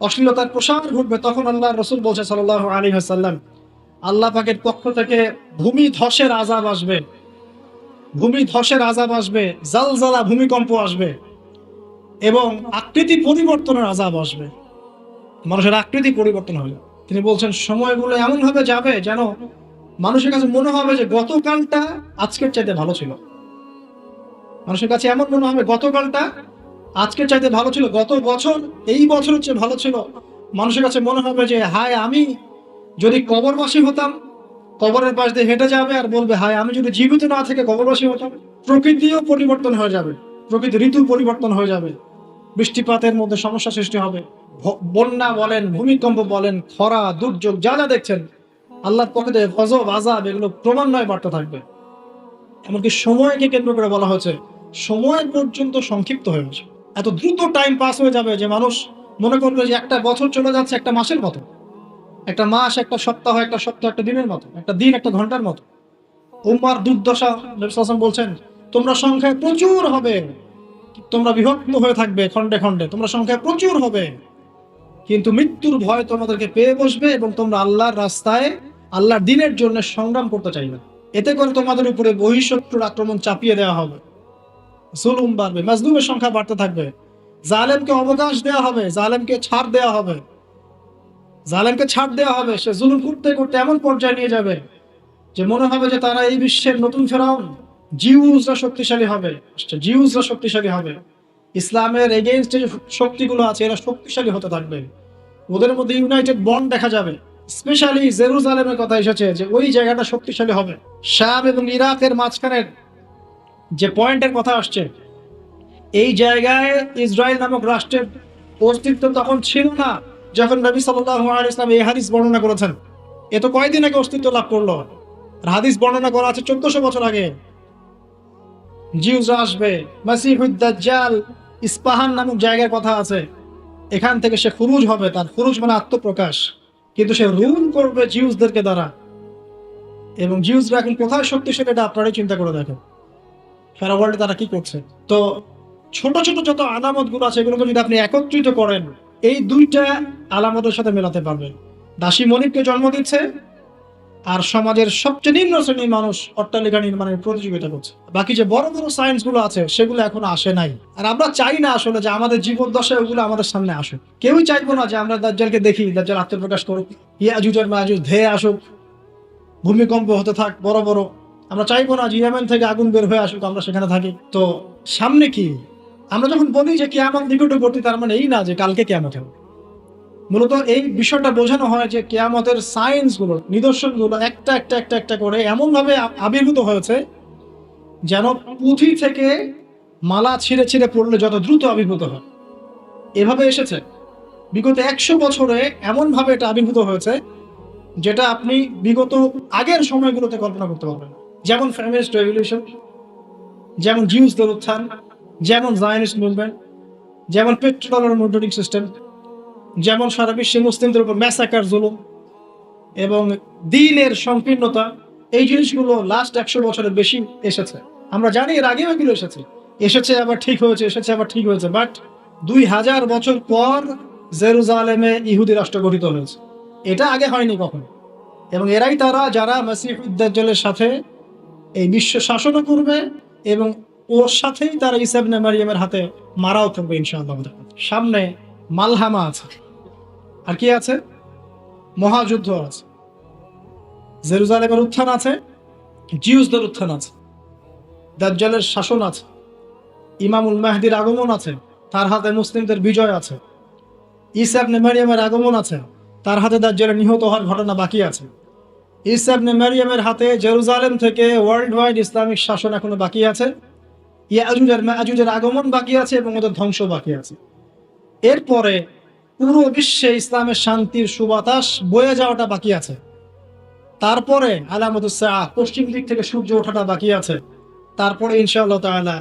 অশ্লীলতার প্রসার ঘটবে। তখন আল্লাহ রসুল বলছে সাল্লাল্লাহু আলাইহি ওয়াসাল্লাম, আল্লাহ পাকের পক্ষ থেকে ভূমি ধসের আযাব আসবে, ভূমি ধসের আযাব আসবে, জালজালা ভূমিকম্প আসবে এবং আকৃতি পরিবর্তনের আযাব আসবে, মানুষের আকৃতি পরিবর্তন হবে। তিনি বলছেন সময়গুলো এমন ভাবে যাবে যেন মানুষের কাছে মনে হবে যে গতকালটা আজকের চাইতে ভালো ছিল। মানুষের কাছে এমন মনে হবে গতকালটা আজকের চাইতে ভালো ছিল, গত বছর এই বছরের চেয়ে ভালো ছিল। মানুষের কাছে মনে হবে যে হায় আমি যদি কবরবাসী হতাম, কবরের পাশ দিয়ে হেঁটে যাবে আর বলবে হায় আমি যদি জীবিত না থেকে কবরবাসী হতাম। প্রকৃতিও পরিবর্তন হয়ে যাবে, প্রকৃতি ঋতু পরিবর্তন হয়ে যাবে, বৃষ্টিপাতের মধ্যে সমস্যা সৃষ্টি হবে, বন্যা বলেন, ভূমিকম্প বলেন, খরা, দুর্যোগ যা যা দেখছেন আল্লাহর পক্ষ থেকে গজব আযাব, এগুলো ক্রমান্বয়ে বাড়তে থাকবে। এমনকি সময়কে কেন্দ্র করে বলা হয়েছে সময় পর্যন্ত সংক্ষিপ্ত হয়ে গেছে, এত দ্রুত টাইম পাস হয়ে যাবে যে মানুষ মনে করবে যে একটা বছর চলে যাচ্ছে একটা মাসের মতো, একটা মাস একটা সপ্তাহ, একটা সপ্তাহ একটা দিনের মতো, একটা দিন একটা ঘন্টার মতো। উম্মার দুর্দশা, নবী সাল্লাল্লাহু আলাইহি ওয়াসাল্লাম বলছেন তোমরা সংখ্যায় প্রচুর হবে, তোমরা বিভক্ত হয়ে থাকবে খন্ডে খন্ডে, তোমরা সংখ্যায় প্রচুর হবে, কিন্তু মৃত্যুর ভয় তোমাদেরকে পেয়ে বসবে এবং তোমরা আল্লাহর রাস্তায় আল্লাহর দ্বীনের জন্য সংগ্রাম করতে চাইবে। এতে করে তোমাদের উপরে বহিঃশত্রুর আক্রমণ চাপিয়ে দেওয়া হবে, জুলুম বাড়বে, মাজলুমের সংখ্যা বাড়তে থাকবে, জালেমকে অবকাশ দেওয়া হবে, জালেমকে ছাড় দেওয়া হবে, জালেমকে ছাড় দেওয়া হবে। সে জুলুম করতে করতে এমন পর্যায়ে নিয়ে যাবে যে মনে হবে যে তারা এই বিশ্বের নতুন ফেরাউন। জিউসরা শক্তিশালী হবে, জিউসরা শক্তিশালী হবে, ইসলামের এগেইনস্টে যে শক্তিগুলো আছে এরা শক্তিশালী হতে থাকবে, ওদের মধ্যে ইউনাইটেড বন্ড দেখা যাবে। স্পেশালি জেরুজালেমের কথা এসেছে যে ওই জায়গাটা শক্তিশালী হবে। শাম এবং ইরাকের মাঝখানের যে পয়েন্টের কথা আসছে, এই জায়গায় ইসরায়েল নামক রাষ্ট্রের অস্তিত্ব তখন ছিল না যখন নবী সাল্লাল্লাহু আলাইহি ওয়াসাল্লাম এই হাদিস বর্ণনা করেছেন। এ তো কয়দিন আগে অস্তিত্ব লাভ করলো, আর হাদিস বর্ণনা করা আছে 1400 বছর আগে। জিউসরা আসবে, মাসিহুদ দাজ্জাল ইস্পাহান নামক জায়গার কথা আছে, এখান থেকে সে খুরুজ হবে, তার খুরুজ মানে আত্মপ্রকাশ, কিন্তু সে রুল করবে জিউসদেরকে দ্বারা। এবং জিউসরা এখন কোথায় শক্তিশালী এটা আপনারাই চিন্তা করে দেখেন, সারা ওয়ার্ল্ডে তারা কি করছে। তো ছোট ছোট যত আলামত গুলো আছে এগুলোকে যদি আপনি একত্রিত করেন, এই দুইটা আলামতের সাথে মেলাতে পারবেন। দাসী মনিবকে জন্ম দিচ্ছে আর সমাজের সবচেয়ে নিম্ন শ্রেণীর মানুষ অট্টালিকা নির্মাণের প্রতিযোগিতা করছে। বাকি যে বড় বড় সায়েন্স গুলো আছে সেগুলো এখনো আসে নাই, আর আমরা চাই না আসলে যে আমাদের জীবন দশায় ওগুলো আমাদের সামনে আসুক। কেউই চাইবো না যে আমরা দাজ্জালকে দেখি, দাজ্জাল আত্মপ্রকাশ করুক, ইয়াজুজ আর মাজুজ ধেয়ে আসুক, ভূমিকম্প হতে থাক বড় বড়। আমরা চাইবো না যে ইয়েমেন থেকে আগুন বের হয়ে আসুক, আমরা সেখানে থাকি। তো সামনে কি, আমরা যখন বলি যে কিয়ামত নিকটবর্তী, তার মানে এই না যে কালকে কিয়ামত হবে। মূলত এই বিষয়টা বোঝানো হয় যে কিয়ামতের সায়েন্সগুলো, নিদর্শনগুলো একটা একটা একটা একটা করে এমনভাবে আবির্ভূত হয়েছে যেন পুঁথি থেকে মালা ছিঁড়ে ছিঁড়ে পড়লে যত দ্রুত আবির্ভূত হয়, এভাবে এসেছে। বিগত 100 বছরে এমনভাবে এটা আবির্ভূত হয়েছে যেটা আপনি বিগত আগের সময়গুলোতে কল্পনা করতে পারবেন না। যেমন ফেমিনিস্ট রেভলিউশন, যেমন জিউসদের উত্থান, যেমন জায়নিস্ট মুভমেন্ট, যেমন পেট্রোডলার মনিটরিং সিস্টেম, যেমন সারা বিশ্বে মুসলিমদের উপর ম্যাসাকার জুলুম এবং দ্বীনের সংকীর্ণতা, এই জিনিসগুলো লাস্ট 100 বছরের বেশি এসেছে। আমরা জানি এর আগেও এগুলো এসেছে আবার ঠিক হয়েছে, এসেছে আবার ঠিক হয়েছে। বাট 2000 বছর পর জেরুজালেমে ইহুদি রাষ্ট্র গঠিত হয়েছে, এটা আগে হয়নি কখনো। এবং এরাই তারা যারা মসিহুদ দাজ্জালের সাথে এই বিশ্ব শাসনও করবে এবং ওর সাথেই তারা ঈসা ইবনে মারইয়ামের হাতে মারাও করবে ইনশাআল্লাহ। সামনে মালহামা আছে, আর কি আছে? মহাযুদ্ধ আছে, জেরুজালেমের উত্থান আছে, জিউসদের উত্থান আছে, দাজ্জালের শাসন আছে, ইমামুল মাহদির আগমন আছে, তার হাতে মুসলিমদের বিজয় আছে, ঈসা ইবনে মারইয়ামের আগমন আছে, তার হাতে দাজ্জালের নিহত হওয়ার ঘটনা বাকি আছে, ঈসা ইবনে মারইয়ামের হাতে জেরুজালেম থেকে ওয়ার্ল্ড ওয়াইড ইসলামিক শাসন এখনো বাকি আছে, ইয়াজুজ আর মাজুজের আগমন বাকি আছে এবং ওদের ধ্বংস বাকি আছে। এরপরে পুরো বিশ্বে ইসলামের শান্তির সুবাতাস বয়ে যাওয়াটা বাকি আছে। তারপরে আলামতুস সাআহ, পশ্চিম দিক থেকে সূর্য ওঠাটা বাকি আছে। তারপরে ইনশাআল্লাহ তাআলা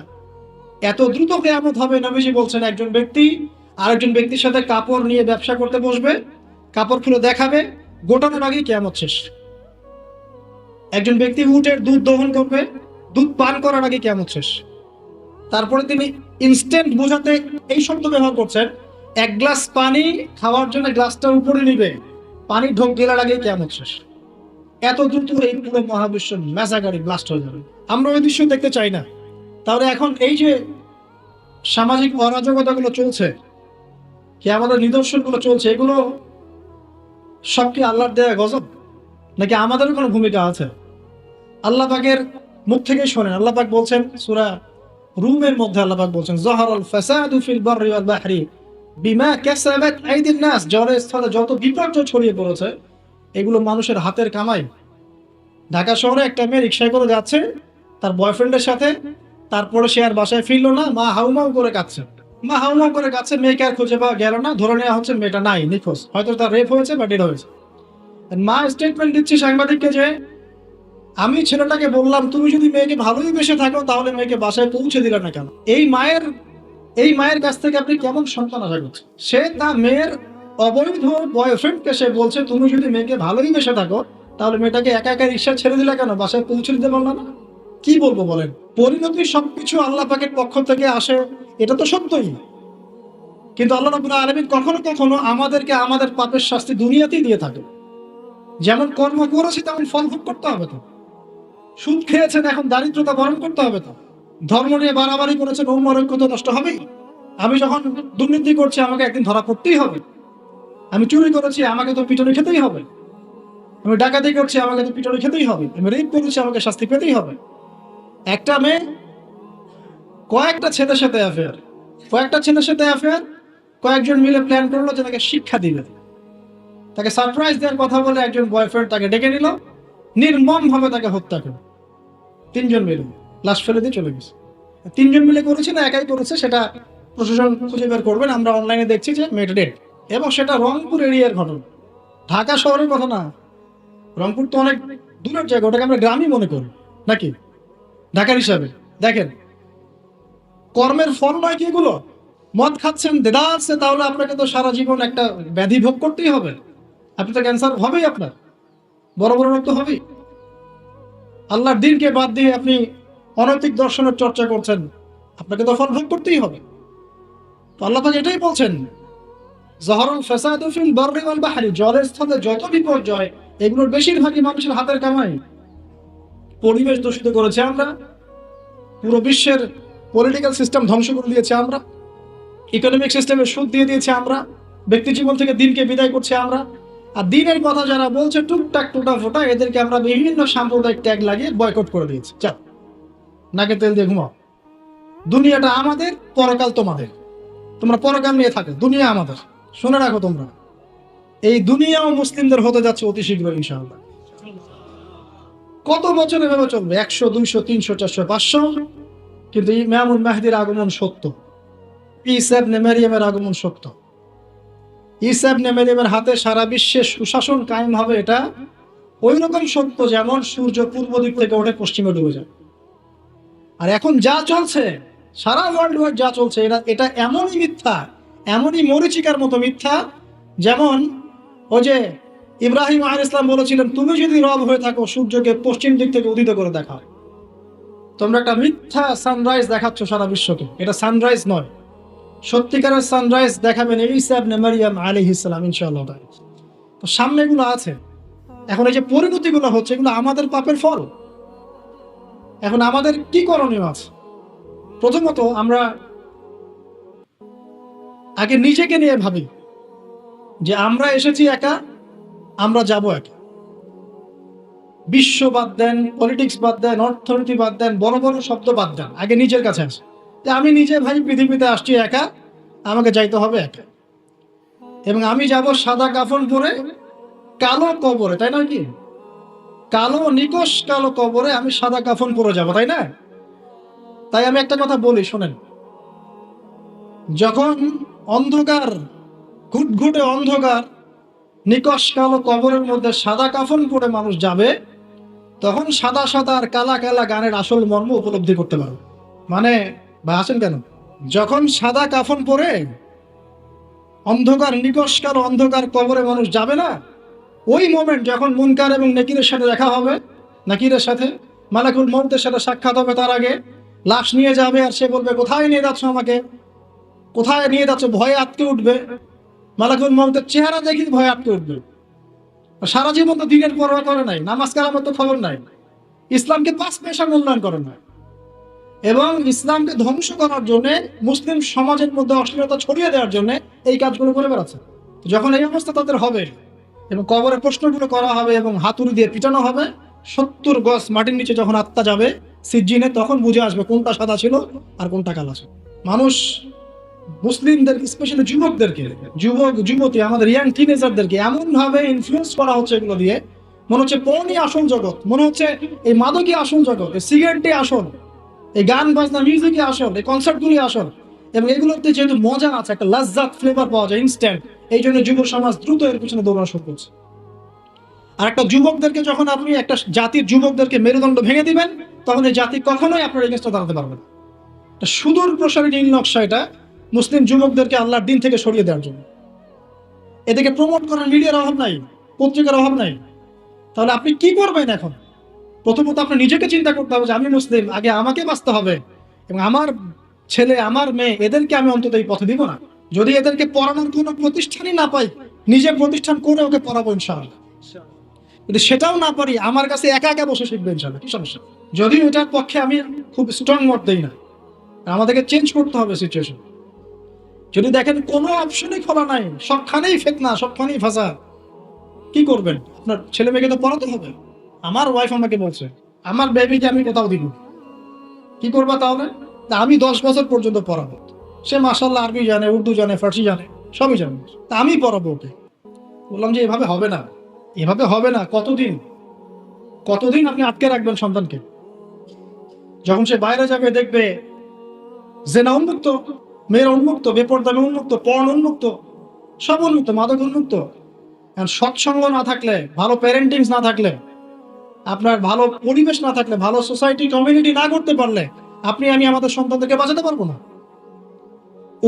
এত দ্রুত কিয়ামত হবে, নবীজি বলছেন একজন ব্যক্তি আরেকজন ব্যক্তির সাথে কাপড় নিয়ে ব্যবসা করতে বসবে, কাপড় খুলে দেখাবে, গোটানোর আগেই কিয়ামত শেষ। একজন ব্যক্তি উটের দুধ দহন করবে, দুধ পান করার আগে কিয়ামত শেষ। তারপরে তিনি ইনস্ট্যান্ট বোঝাতে এই শব্দ ব্যবহার করছেন, এক গ্লাস পানি খাওয়ার জন্য গ্লাসটা উপরে নিবে, পানি ঢোক গেলার আগে কিয়ামত শেষ। এত দ্রুত এই পুরো মহাবিশ্ব ম্যাসাকারি ব্লাস্ট হয়ে যাবে। আমরা ওই দৃশ্য দেখতে চাই না। তাহলে এখন এই যে সামাজিক অরাজকতাগুলো চলছে, কি আমাদের নিদর্শনগুলো চলছে, এগুলো সব কি আল্লাহর দেয়া গজব, নাকি আমাদেরও কোনো ভূমিকা আছে? আল্লাহ পাকের মুখ থেকেই শোনেন। আল্লাহ পাক বলছেন সূরা রুমের মধ্যে, আল্লাহ পাক বলছেন যাহারাল ফাসাদু ফিল বাররি ওয়াল বাহরি বিমা কাসাবাত আইদিন নাস, জলের স্থলে যত বিপর্যয় ছড়িয়ে পড়েছে এগুলো মানুষের হাতের কামাই। ঢাকা শহরে একটা মেয়ে রিকশায় করে যাচ্ছে তার বয়ফ্রেন্ডের সাথে, তারপরে সে আর বাসায় ফিরলো না, মা হাউমাউ করে কাঁদছে, মেয়েকে আর খুঁজে পাওয়া গেল না, ধরে নেওয়া হচ্ছে মেয়েটা নাই, নিখোঁজ, হয়তো তার রেপ হয়েছে বা ডেড হয়েছে। মা স্টেটমেন্ট দিচ্ছে সাংবাদিককে যে আমি ছেলেটাকে বললাম তুমি যদি মেয়েকে ভালোই বেসে থাকো তাহলে মেয়েকে বাসায় পৌঁছে দিলে না কেন? এই মায়ের কাছ থেকে আপনি কেমন সন্তান আশা করছেন? সে তার মেয়ের অবৈধ বয়ফ্রেন্ডকে সে বলছে তুমি যদি মেয়েকে ভালোই বেসে থাকো তাহলে মেয়েটাকে একা একা রিক্সা ছেড়ে দিলে কেন, বাসায় পৌঁছে দিতে পারলাম না? কি বলবো বলেন? পরিণতি সবকিছু আল্লাহ পাকের পক্ষ থেকে আসে, এটা তো সত্যই। কিন্তু আল্লাহ রাব্বুল আলামিন কখনো কখনো আমাদেরকে আমাদের পাপের শাস্তি দুনিয়াতেই দিয়ে থাকে। যেমন কর্ম করেছি তেমন ফল ভোগ করতে হবে। তো সুদ খেয়েছেন, এখন দারিদ্রতা বরণ করতে হবে। তো ধর্ম নিয়ে বাড়াবাড়ি করেছেন, ঐক্য তো নষ্ট হবেই। আমি যখন দুর্নীতি করছি আমাকে একদিন ধরা পড়তেই হবে। আমি চুরি করেছি আমাকে তো পিটুনি খেতেই হবে। আমি ডাকাতি করছি আমাকে তো পিটুনি খেতেই হবে। আমি রেপ করেছি আমাকে শাস্তি পেতেই হবে। একটা মেয়ে কয়েকটা ছেলের সাথে অ্যাফেয়ার, কয়েকজন মিলে প্ল্যান করলো যে তাকে শিক্ষা দিবে, তাকে সারপ্রাইজ দেওয়ার কথা বলে একজন বয়ফ্রেন্ড তাকে ডেকে নিল, নির্মম ভাবে তাকে হত্যা করলো। 3 জন মিলে লাশ ফেলে দিয়ে চলে গেছে। 3 জন মিলে করেছে না একাই করেছে সেটা প্রশাসন খুঁজে বের করবেন। আমরা অনলাইনে দেখছি যে মেয়েটা ডেড, এবং সেটা রংপুর এরিয়ার ঘটনা, ঢাকা শহরের কথা না। রংপুর তো অনেক দূরের জায়গা, ওটাকে আমরা গ্রামই মনে করি নাকি ঢাকার হিসাবে। দেখেন কর্মের ফল নয় কি এগুলো? মদ খাচ্ছেন, দেদা আছে, তাহলে আপনাকে তো সারা জীবন একটা ব্যাধি ভোগ করতেই হবে। আপনি তো ক্যান্সার হবেই, আপনার বড় বড় রোগ তো হবেই। আল্লাহর দ্বীনকে বাদ দিয়ে আপনি অনৈতিক দর্শনের চর্চা করছেন, আপনাকে তো ফল ভোগ করতেই হবে। তো আল্লাহ পাক এটাই বলছেন যাহারাল ফাসাদু ফিল বাররি ওয়াল বাহরি, জলের স্থলে যত বিপর্যয় এগুলোর বেশিরভাগই মানুষের হাতের কামাই। পরিবেশ দূষিত করেছে আমরা, পুরো বিশ্বের পলিটিক্যাল সিস্টেম ধ্বংস করে দিয়েছে আমরা, ইকোনমিক সিস্টেমে সুদ দিয়ে দিয়েছে আমরা, ব্যক্তি জীবন থেকে দিনকে বিদায় করছে আমরা। আর দিনের কথা যারা বলছে টুকটাক টুটা ফোটা, এদেরকে আমরা বিভিন্ন সাম্প্রদায়িক ট্যাগ লাগিয়ে বয়কট করে দিয়েছি। চল নাকে তেল দিয়ে ঘুমাও, দুনিয়াটা আমাদের, পরকাল তোমাদের, তোমরা পরকাল নিয়ে থাকো, দুনিয়া আমাদের। শুনে রাখো তোমরা, এই দুনিয়াও মুসলিমদের হতে যাচ্ছে অতি শীঘ্র ইনশাআল্লাহ। কত বছর এভাবে চলবে? 100, 200, 300, 400, 500, কিন্তু ইমামুল মাহদির আগমন সত্য। ঈসা ইবনে মারইয়ামের আগমন সত্য। ঈসা ইবনে মারইয়ামের হাতে সারা বিশ্বে সুশাসন কায়েম হবে, এটা ওই রকম সত্য যেমন সূর্য পূর্ব দিক থেকে ওঠে পশ্চিমে ডুবে যায়। আর এখন যা চলছে, সারা ওয়ার্ল্ড ওয়াইড যা চলছে, এটা এমনই মিথ্যা, এমনই মরীচিকার মতো মিথ্যা, যেমন ওই যে ইব্রাহিম আলাইহিস সালাম বলেছিলেন, তুমি যদি রব হয়ে থাকো সূর্যকে পশ্চিম দিক থেকে উদিত করে দেখাও। তোমরা একটা মিথ্যা সানরাইজ দেখাচ্ছ সারা বিশ্বকে, এটা সানরাইজ নয়। সত্যিকারের সানরাইজ দেখাবেন ঈসা ইবনে মারইয়াম আলাইহিস সালাম ইনশাআল্লাহ। তো সামনে এগুলো আছে। এখন এই যে পরিণতিগুলো হচ্ছে, এগুলো আমাদের পাপের ফল। এখন আমাদের কি করণীয় আছে? প্রথমত আমরা আগে নিজেকে নিয়ে ভাবি যে আমরা এসেছি একা, আমরা যাব একা। বিশ্ব বাদ দেন, পলিটিক্স বাদ দেন, অর্থনীতি বাদ দেন, বড় বড় শব্দ বাদ দেন, আগে নিজের কাছে আসে যে আমি নিজে ভাই পৃথিবীতে আসছি একা, আমাকে যাইতে হবে একা। এবং আমি যাব সাদা কাফন পরে কালো কবরে, তাই না? কি কালো নিকশ কালো কবরে আমি সাদা কাফন পরে যাব, তাই না? তাই আমি একটা কথা বলি, শোনেন। যখন অন্ধকার, ঘুটঘুটে অন্ধকার নিকশ কালো কবরের মধ্যে সাদা কাফন পরে মানুষ যাবে, তখন সাদা সাদা আর কালা কালা গানের আসল মর্ম উপলব্ধি করতে পারবে। মানে ভাই আসেন কেন? যখন সাদা কাফন পরে অন্ধকার নিকশ কালো অন্ধকার কবরে মানুষ যাবে না, ওই মোমেন্ট যখন মুনকার এবং নেকিরের সাথে দেখা হবে, নাকিরের সাথে মালাকুল মউতের সাথে সাক্ষাৎ হবে, তার আগে লাশ নিয়ে যাবে আর সে বলবে, কোথায় নিয়ে যাচ্ছ আমাকে, কোথায় নিয়ে যাচ্ছ? ভয়ে আটকে উঠবে। মালাকুল মউতের চেহারা দেখি ভয়ে আটকে উঠবে। সারা জীবন তো দিনের পরোয়া করে নাই, নামাজ কালামের তো খবর নাই, ইসলামকে 5 পয়সা মূল্যায়ন করে না, এবং ইসলামকে ধ্বংস করার জন্য, মুসলিম সমাজের মধ্যে অশ্লীলতা ছড়িয়ে দেওয়ার জন্য এই কাজগুলো করে বেড়াচ্ছে। যখন এই অবস্থা তাদের হবে এবং কবরে প্রশ্নগুলো করা হবে এবং হাতুড়ি দিয়ে পিটানো হবে, 70 গজ মাটির নিচে যখন আত্মা যাবে সিজ্জিনে, তখন বুঝে আসবে কোনটা সাদা ছিল আর কোনটা কালো ছিল। মানুষ মুসলিমদের, স্পেশালি যুবকদেরকে, যুবক যুবতী, আমাদের ইয়াং টিনেজারদেরকে এমন ভাবে ইনফ্লুয়েন্স করা হচ্ছে এগুলো দিয়ে, মনে হচ্ছে পণই আসল জগৎ, মনে হচ্ছে এই মাদকই আসল জগৎ, এই সিগারেটই আসল, এই গান বাজনা মিউজিকই আসল, এই কনসার্টগুলি আসল। এবং এগুলোতে যেহেতু মজা আছে, একটা লাজ্জাত ফ্লেভার পাওয়া যায় ইনস্ট্যান্ট, এই জন্য যুব সমাজ দ্রুত এর পিছনে দৌড়ানো শুরু করছে। আর একটা যুবকদেরকে যখন আপনি একটা জাতির যুবকদেরকে মেরুদণ্ড ভেঙে দিবেন, তখন এই জাতি কখনোই আপনার এগেইনস্টে দাঁড়াতে পারবে না। সুদূর প্রসারী নীল নকশা এটা মুসলিম যুবকদেরকে আল্লাহর দিন থেকে সরিয়ে দেওয়ার জন্য। এদিকে প্রমোট করার মিডিয়ার অভাব নাই, পত্রিকার অভাব নাই। তাহলে আপনি কি করবেন এখন? প্রথমত আপনি নিজেকে চিন্তা করতে হবে যে আমি মুসলিম, আগে আমাকে বাঁচতে হবে, এবং আমার ছেলে আমার মেয়ে এদেরকে আমি অন্তত এই পথে দিব না। যদি এদেরকে পড়ানোর কোনো প্রতিষ্ঠানই না পাই, নিজে প্রতিষ্ঠান করে ওকে পড়াবো ইনশাআল্লাহ। যদি সেটাও না পারি, আমার কাছে একা একা বসে শিখবে ইনশাআল্লাহ, কি সমস্যা? যদিও এটার পক্ষে আমি খুব স্ট্রং মত দেই না, আমাদেরকে চেঞ্জ করতে হবে সিচুয়েশন। যদি দেখেন কোনো অপশনই খোলা নাই, সবখানেই ফিতনা, সবখানেই ফাসাদ, কি করবেন? আপনার ছেলে মেয়েকে তো পড়াতে হবে। আমার ওয়াইফ আমাকে বলছে, আমার বেবিকে আমি কোথাও দিব, কি করবা তাহলে? আমি 10 বছর পর্যন্ত পড়াবো। সে মাশাআল্লাহ আরবি জানে, উর্দু জানে, ফার্সি জানে, সবই জানে, তা আমি পড়াবো ওকে। বললাম যে এভাবে হবে না, এভাবে হবে না। কতদিন কতদিন আপনি আটকে রাখবেন সন্তানকে? যখন সে বাইরে যাবে দেখবে জেনা উন্মুক্ত, মেয়ের উন্মুক্ত, বেপরদামে উন্মুক্ত, পর্ন উন্মুক্ত, সব উন্মুক্ত, মাদক উন্মুক্ত। সৎসঙ্গ না থাকলে, ভালো প্যারেন্টিংস না থাকলে, আপনার ভালো পরিবেশ না থাকলে, ভালো সোসাইটি কমিউনিটি না করতে পারলে, আপনি আমি আমাদের সন্তানদেরকে বাঁচাতে পারবো না।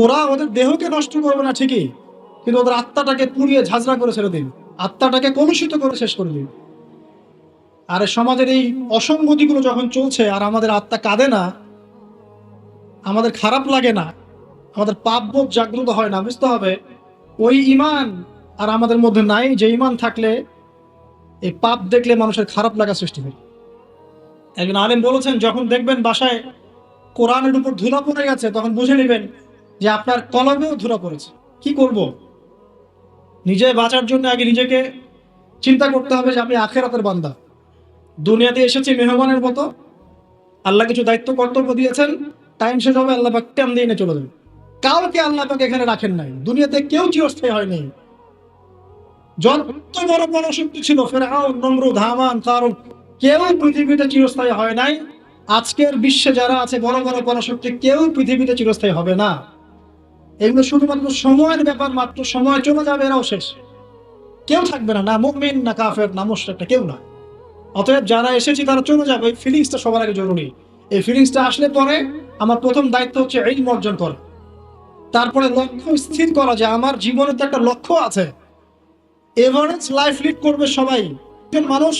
ওরা ওদের দেহকে নষ্ট করবে না ঠিকই, কিন্তু ওদের আত্মাটাকে পুড়িয়ে ঝাঁঝরা করে ছেড়ে দিন, আত্মাটাকে কলুষিত করে শেষ করে দিন। আর সমাজের এই অসঙ্গতিগুলো যখন চলছে আর আমাদের আত্মা কাঁদে না, আমাদের খারাপ লাগে না, আমাদের পাপবোধ জাগ্রত হয় না, বুঝতে হবে ওই ঈমান আর আমাদের মধ্যে নাই, যে ঈমান থাকলে এই পাপ দেখলে মানুষের খারাপ লাগা সৃষ্টি হয়। একজন আলেম বলেছেন, যখন দেখবেন বাসায় কোরআনের উপর ধুলা পড়ে গেছে, তখন বুঝে নেবেন যে আপনার কলমেও ধুলা পড়েছে। কি করব? নিজে বাঁচার জন্য আগে নিজেকে চিন্তা করতে হবে যে আমি আখিরাতের বান্দা, দুনিয়াতে এসেছি মেহমানের মতো, আল্লাহ কিছু দায়িত্ব কর্তব্য দিয়েছেন, টাইম শেষ হবে, আল্লাহ পাক টাইম দিয়ে এনে চলে যাবে। কাউকে আল্লাহ পাক এখানে রাখেন নাই, দুনিয়াতে কেউ চিরস্থায়ী হয়নি। যত বড় পরাশক্তি ছিল, ফেরাউন, নমরুদ, হামান, কারুন, কেউ পৃথিবীতে চিরস্থায়ী হয় নাই। আজকের বিশ্বে যারা আছে বড় বড় পরাশক্তি, কেউ পৃথিবীতে চিরস্থায়ী হবে না। এগুলো শুধুমাত্র সময়ের ব্যাপার মাত্র, সময় চলে যাবে, এরাও শেষ। কেউ থাকবে না, না মুমিন, না কাফের, না মুশরিক, কেউ না। অতএব যারা এসেছি তারা চলে যাবে, এই ফিলিংসটা সবার আগে জরুরি। এই ফিলিংসটা আসলে পরে আমার প্রথম দায়িত্ব হচ্ছে ইলম অর্জন করা, তারপরে লক্ষ্য স্থির করা যে আমার জীবনের তো একটা লক্ষ্য আছে। এভারেজ লাইফ লিড করবে সবাই। একজন মানুষ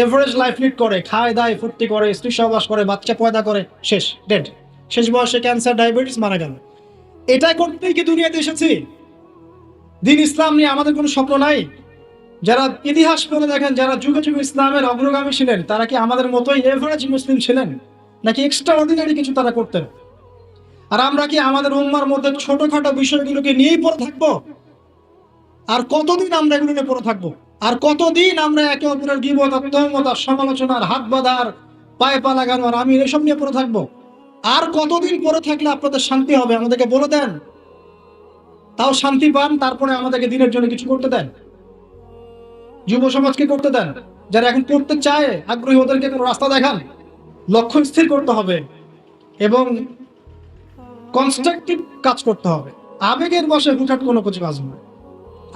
এভারেজ লাইফ লিড করে, খায় দায় ফুর্তি করে, স্ত্রী সহবাস করে, বাচ্চা পয়দা করে, শেষ, ডেড। শেষ বয়সে ক্যান্সার, ডায়াবেটিস, মারা গেল। এটা করতেই কি দুনিয়াতে এসেছি? দিন ইসলাম নিয়ে আমাদের কোনো স্বপ্ন নাই? যারা ইতিহাস পড়ে দেখেন, যারা যুগে যুগে ইসলামের অগ্রগামী ছিলেন, তারা কি আমাদের মতোই এভারেজ মুসলিম ছিলেন, নাকি এক্সট্রা অর্ডিনারি কিছু তারা করতেন? আর আমরা কি আমাদের উম্মার মধ্যে ছোটখাটো বিষয়গুলোকে নিয়েই পড়ে থাকবো? আর কতদিন আমরা এগুলো নিয়ে পড়ে থাকবো? আর কতদিন আমরা একে অপরের গীবত, তহমত, সমালোচনার, হাত বাঁধার, পায়ে পা লাগানো, আর আমি এসব নিয়ে পড়ে থাকবো? আর কতদিন পড়ে থাকলে আপনাদের শান্তি হবে? আমাদেরকে বলে দেন, তাও শান্তি পান, তারপরে আমাদেরকে দিনের জন্য কিছু করতে দেন। যুব সমাজকে করতে দেন, যারা এখন করতে চায় আগ্রহী, ওদেরকে কোনো রাস্তা দেখান। লক্ষ্য স্থির করতে হবে এবং কনস্ট্রাকটিভ কাজ করতে হবে। আবেগের বশে হুটহাট কোনো কিছু কাজ নয়,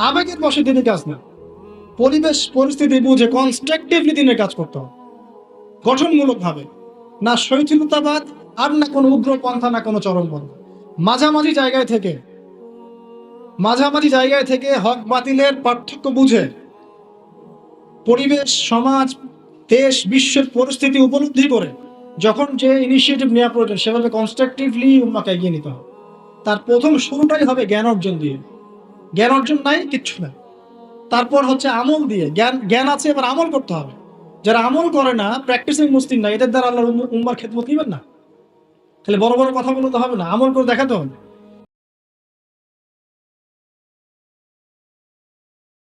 আবেগের বশে দিনের কাজ না। পরিবেশ পরিস্থিতি বুঝে কনস্ট্রাকটিভলি দিনের কাজ করতে হবে, গঠনমূলক ভাবে, না শৈথিলতাবাদ, আর না কোনো উগ্রপন্থা, না কোনো চরমপন্থা। মাঝামাঝি জায়গায় থেকে হক বাতিলের পার্থক্য বুঝে, পরিবেশ, সমাজ, দেশ, বিশ্বের পরিস্থিতি উপলব্ধি করে যখন যে ইনিশিয়েটিভ নেওয়া প্রয়োজন, সেভাবে কনস্ট্রাকটিভলি উম্মাকে এগিয়ে নিতে হবে। তার প্রথম শুরুটাই হবে জ্ঞান অর্জন দিয়ে। জ্ঞান অর্জন নাই, কিচ্ছু না। তারপর হচ্ছে আমল দিয়ে। জ্ঞান আছে, এবার আমল করতে হবে। যারা আমল করে না, প্র্যাকটিসিং মুসলিম না, এদের দ্বারা আল্লাহর উম্মার খেদমত নিবেন না। তাহলে বড় বড় কথা বলতে হবে না, আমল করে দেখাতে হবে।